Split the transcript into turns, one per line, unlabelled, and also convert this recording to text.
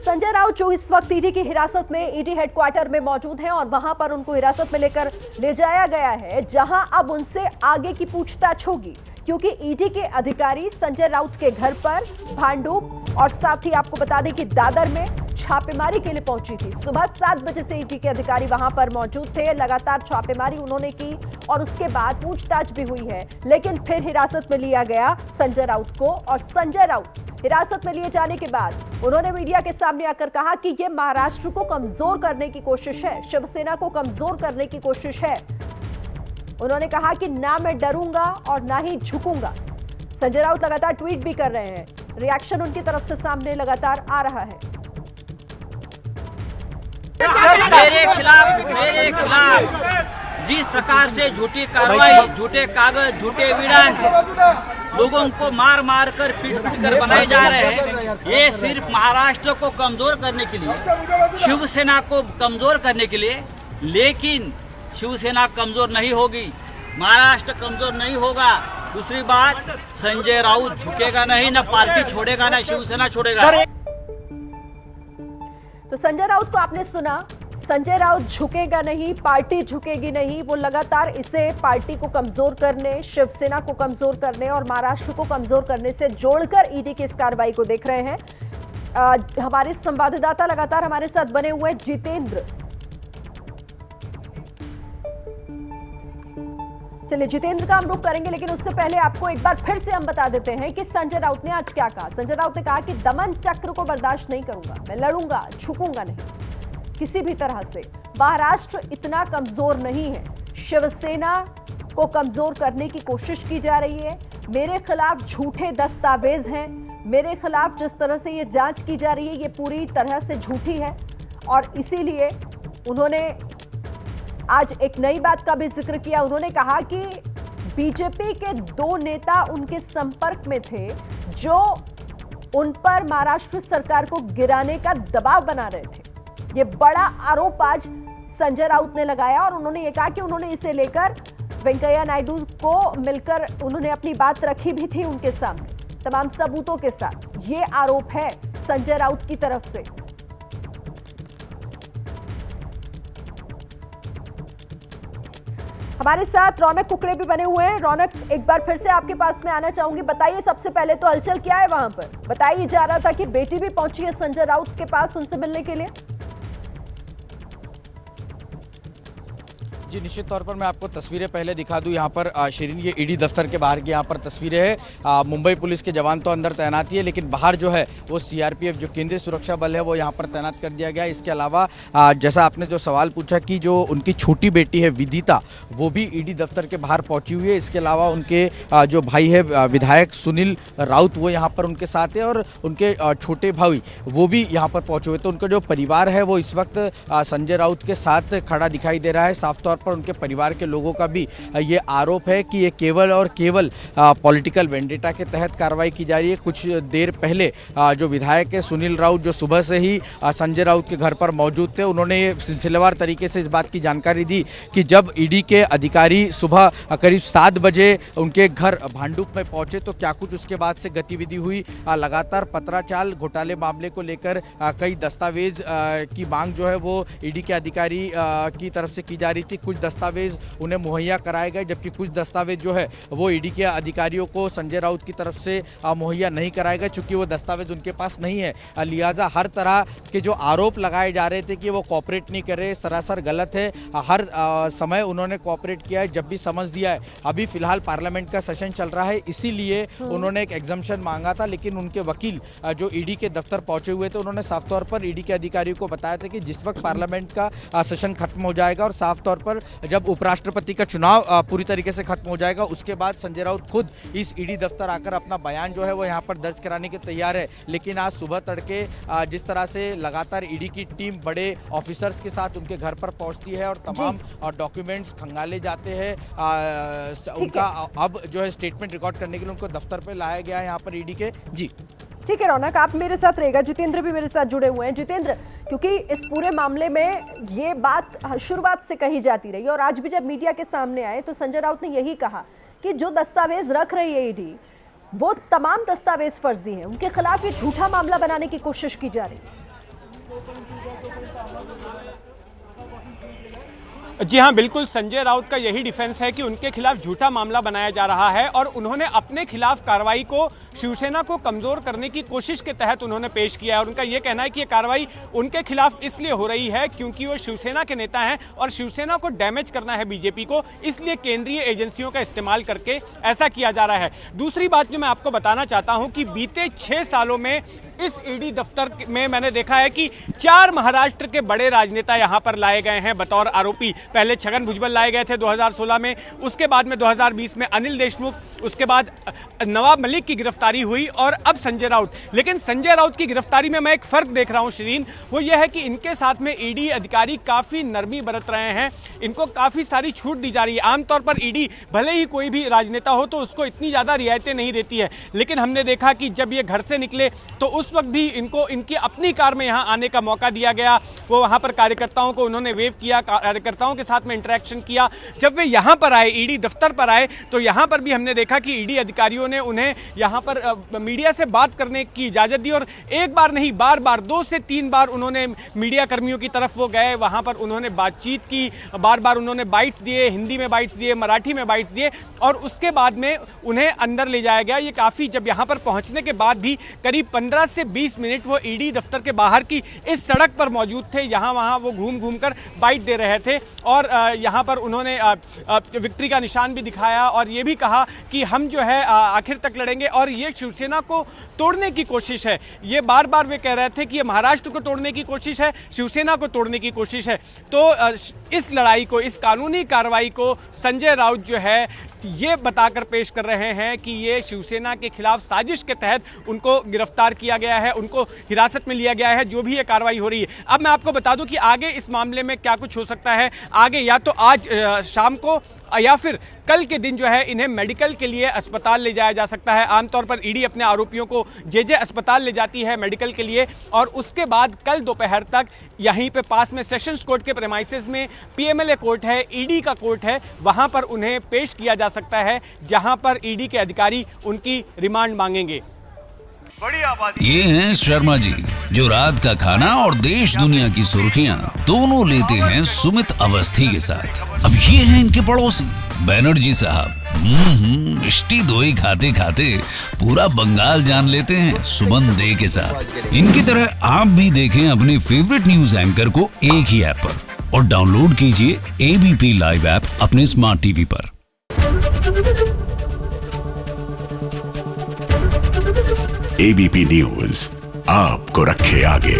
संजय राउत जो इस वक्त ईडी की हिरासत में ईडी हेडक्वार्टर में मौजूद हैं और वहां पर उनको हिरासत में लेकर ले जाया गया है, जहां अब उनसे आगे की पूछताछ होगी, क्योंकि ईडी के अधिकारी संजय राउत के घर पर भांडुप और साथ ही आपको बता दें कि दादर में छापेमारी के लिए पहुंची थी। सुबह 7 बजे से ईडी के अधिकारी वहां पर मौजूद थे, लगातार छापेमारी उन्होंने की और उसके बाद पूछताछ भी हुई है, लेकिन फिर हिरासत में लिया गया संजय राउत को। और संजय राउत हिरासत में लिए जाने के बाद उन्होंने मीडिया के सामने आकर कहा कि यह महाराष्ट्र को कमजोर करने की कोशिश है, शिवसेना को कमजोर करने की कोशिश है। उन्होंने कहा कि ना मैं डरूंगा और ना ही झुकूंगा। संजय राउत लगातार ट्वीट भी कर रहे हैं, रिएक्शन उनकी तरफ से सामने लगातार आ रहा है।
मेरे खिलाफ जिस प्रकार से झूठी कार्रवाई, झूठे कागज, झूठे एविडेंस लोगों को मार मार कर पीट कर बनाए जा रहे हैं, ये सिर्फ महाराष्ट्र को कमजोर करने के लिए, शिवसेना को कमजोर करने के लिए। लेकिन शिवसेना कमजोर नहीं होगी, महाराष्ट्र कमजोर नहीं होगा। दूसरी बात, संजय राउत झुकेगा नहीं, ना पार्टी छोड़ेगा, ना शिवसेना छोड़ेगा।
तो संजय राउत को आपने सुना, संजय राउत झुकेगा नहीं, पार्टी झुकेगी नहीं। वो लगातार इसे पार्टी को कमजोर करने, शिवसेना को कमजोर करने और महाराष्ट्र को कमजोर करने से जोड़कर ईडी की इस कार्रवाई को देख रहे हैं। हमारे संवाददाता लगातार हमारे साथ बने हुए हैं, जितेंद्र। चलिए जितेंद्र का हम रुख करेंगे, लेकिन उससे पहले आपको एक बार फिर से हम बता देते हैं कि संजय राउत ने आज क्या कहा। संजय राउत ने कहा कि दमन चक्र को बर्दाश्त नहीं करूंगा, मैं लड़ूंगा, झुकूंगा नहीं किसी भी तरह से। महाराष्ट्र इतना कमजोर नहीं है, शिवसेना को कमजोर करने की कोशिश की जा रही है। मेरे खिलाफ झूठे दस्तावेज हैं, मेरे खिलाफ जिस तरह से ये जांच की जा रही है ये पूरी तरह से झूठी है। और इसीलिए उन्होंने आज एक नई बात का भी जिक्र किया। उन्होंने कहा कि बीजेपी के 2 नेता उनके संपर्क में थे जो उन पर महाराष्ट्र सरकार को गिराने का दबाव बना रहे थे। ये बड़ा आरोप आज संजय राउत ने लगाया और उन्होंने ये कहा कि उन्होंने इसे लेकर वेंकैया नायडू को मिलकर उन्होंने अपनी बात रखी भी थी उनके सामने तमाम सबूतों के साथ। ये आरोप है संजय राउत की तरफ से। हमारे साथ रौनक कुकड़े भी बने हुए हैं। रौनक, एक बार फिर से आपके पास में आना चाहूंगी। बताइए सबसे पहले तो हलचल क्या है वहां पर? बताइए जा रहा था कि बेटी भी पहुंची है संजय राउत के पास उनसे मिलने के लिए।
जी निश्चित तौर पर मैं आपको तस्वीरें पहले दिखा दूं। यहाँ पर शिरीन, ये ईडी दफ्तर के बाहर की यहाँ पर तस्वीरें हैं। मुंबई पुलिस के जवान तो अंदर तैनात ही है, लेकिन बाहर जो है वो सीआरपीएफ जो केंद्रीय सुरक्षा बल है वो यहाँ पर तैनात कर दिया गया है। इसके अलावा जैसा आपने जो सवाल पूछा कि जो उनकी छोटी बेटी है विदिता, वो भी ईडी दफ्तर के बाहर पहुँची हुई है। इसके अलावा उनके जो भाई है विधायक सुनील राउत, वो यहाँ पर उनके साथ है और उनके छोटे भाई वो भी यहाँ पर पहुँचे हुए। तो उनका जो परिवार है वो इस वक्त संजय राउत के साथ खड़ा दिखाई दे रहा है। साफ तौर पर उनके परिवार के लोगों का भी ये आरोप है कि ये केवल और केवल पॉलिटिकल वेंडेटा के तहत कार्रवाई की जा रही है। कुछ देर पहले जो विधायक है सुनील राउत, जो सुबह से ही संजय राउत के घर पर मौजूद थे, उन्होंने ये सिलसिलेवार तरीके से इस बात की जानकारी दी कि जब ईडी के अधिकारी सुबह करीब 7 बजे उनके घर भांडुप में पहुंचे तो क्या कुछ उसके बाद से गतिविधि हुई। लगातार पत्राचाल घोटाले मामले को लेकर कई दस्तावेज की मांग जो है वो ईडी के अधिकारी की तरफ से की जा रही थी। कुछ दस्तावेज उन्हें मुहैया कराए गए, जबकि कुछ दस्तावेज जो है वो ईडी के अधिकारियों को संजय राउत की तरफ से मुहैया नहीं कराए गए, चूंकि वो दस्तावेज उनके पास नहीं है। लिहाजा हर तरह के जो आरोप लगाए जा रहे थे कि वो कोऑपरेट नहीं कर रहे, सरासर गलत है। हर समय उन्होंने कोऑपरेट किया है, जब भी समझ दिया है। अभी फिलहाल पार्लियामेंट का सेशन चल रहा है, इसीलिए उन्होंने एक एग्जम्पशन मांगा था, लेकिन उनके वकील जो ईडी के दफ्तर पहुंचे हुए थे उन्होंने साफ तौर पर ईडी के अधिकारियों को बताया था कि जिस वक्त पार्लियामेंट का सेशन खत्म हो जाएगा और साफ तौर पर जब उपराष्ट्रपति का चुनाव पूरी तरीके से खत्म हो जाएगा, उसके बाद संजय राउत खुद इस ईडी दफ्तर आकर अपना बयान जो है वो यहाँ पर दर्ज कराने के तैयार है। लेकिन आज सुबह तड़के जिस तरह से लगातार ईडी की टीम बड़े ऑफिसर्स के साथ उनके घर पर पहुंचती है और तमाम डॉक्यूमेंट्स खंगाले जाते हैं, उनका अब जो है स्टेटमेंट रिकॉर्ड करने के लिए उनको दफ्तर पर लाया गया है यहाँ पर ईडी के। जी
ठीक है रौनक, आप मेरे साथ रहेगा। जितेंद्र भी मेरे साथ जुड़े हुए हैं। जितेंद्र, क्योंकि इस पूरे मामले में ये बात शुरुआत से कही जाती रही और आज भी जब मीडिया के सामने आए तो संजय राउत ने यही कहा कि जो दस्तावेज रख रही है ईडी वो तमाम दस्तावेज फर्जी हैं, उनके खिलाफ ये झूठा मामला बनाने की कोशिश की जा रही है।
जी हाँ, बिल्कुल संजय राउत का यही डिफेंस है कि उनके खिलाफ झूठा मामला बनाया जा रहा है और उन्होंने अपने खिलाफ कार्रवाई को शिवसेना को कमजोर करने की कोशिश के तहत उन्होंने पेश किया है। और उनका यह कहना है कि यह कार्रवाई उनके खिलाफ इसलिए हो रही है क्योंकि वो शिवसेना के नेता हैं और शिवसेना को डैमेज करना है बीजेपी को, इसलिए केंद्रीय एजेंसियों का इस्तेमाल करके ऐसा किया जा रहा है। दूसरी बात जो मैं आपको बताना चाहता हूं कि बीते 6 सालों में इस ईडी दफ्तर में मैंने देखा है कि 4 महाराष्ट्र के बड़े राजनेता यहां पर लाए गए हैं बतौर आरोपी। पहले छगन भुजबल लाए गए थे 2016 में, उसके बाद में 2020 में अनिल देशमुख, उसके बाद नवाब मलिक की गिरफ्तारी हुई और अब संजय राउत। लेकिन संजय राउत की गिरफ्तारी में मैं एक फर्क देख रहा हूं शिरीन, वो यह है कि इनके साथ में ईडी अधिकारी काफी नरमी बरत रहे हैं, इनको काफी सारी छूट दी जा रही है। आमतौर पर ईडी भले ही कोई भी राजनेता हो तो उसको इतनी ज्यादा रियायतें नहीं देती है, लेकिन हमने देखा कि जब ये घर से निकले तो उस वक्त भी इनको इनकी अपनी कार में यहां आने का मौका दिया गया। वो वहां पर कार्यकर्ताओं को उन्होंने वेव किया, कार्यकर्ताओं के साथ में इंटरेक्शन किया। जब वे यहां पर आए, ईडी दफ्तर पर आए, तो यहां पर भी हमने देखा कि ईडी अधिकारियों ने उन्हें यहां पर मीडिया से बात करने की इजाजत दी और एक बार नहीं बार बार 2 से 3 बार उन्होंने मीडिया कर्मियों की तरफ वो गए, वहां पर उन्होंने बातचीत की, बार बार उन्होंने बाइट्स दिए, हिंदी में बाइट्स दिए, मराठी में बाइट्स दिए और उसके बाद में उन्हें अंदर ले जाया गया। ये काफी, जब यहां पर पहुंचने के बाद भी करीब 15 से 20 मिनट वो ईडी दफ्तर के बाहर की इस सड़क पर मौजूद थे, यहां वहां वो घूम घूम कर बाइट दे रहे थे और यहां पर उन्होंने विक्ट्री का निशान भी दिखाया और ये भी कहा कि हम जो है आखिर तक लड़ेंगे और ये शिवसेना को तोड़ने की कोशिश है। ये बार बार वे कह रहे थे कि ये महाराष्ट्र को तोड़ने की कोशिश है, शिवसेना को तोड़ने की कोशिश है। तो इस लड़ाई को, इस कानूनी कार्रवाई को संजय राउत जो है ये बताकर पेश कर रहे हैं कि ये शिवसेना के खिलाफ साजिश के तहत उनको गिरफ्तार किया गया है, उनको हिरासत में लिया गया है, जो भी ये कार्रवाई हो रही है। अब मैं आपको बता दूं कि आगे इस मामले में क्या कुछ हो सकता है। आगे या तो आज शाम को या फिर कल के दिन जो है इन्हें मेडिकल के लिए अस्पताल ले जाया जा सकता है। आमतौर पर ईडी अपने आरोपियों को जे अस्पताल ले जाती है मेडिकल के लिए और उसके बाद कल दोपहर तक यहीं पे पास में सेशंस कोर्ट के प्रेमाइसेस में पीएमएलए कोर्ट है, ईडी का कोर्ट है, वहां पर उन्हें पेश किया जा सकता है, जहां पर ईडी के अधिकारी उनकी रिमांड मांगेंगे।
ये हैं शर्मा जी, जो रात का खाना और देश दुनिया की सुर्खियां दोनों लेते हैं सुमित अवस्थी के साथ। अब ये हैं इनके पड़ोसी बैनर्जी साहब। मिष्टी दोई खाते खाते पूरा बंगाल जान लेते हैं सुमन दे के साथ। इनकी तरह आप भी देखें अपने फेवरेट न्यूज एंकर को एक ही ऐप पर और डाउनलोड कीजिए एबीपी लाइव ऐप अपने स्मार्ट टीवी पर।
एबीपी न्यूज आपको रखे आगे।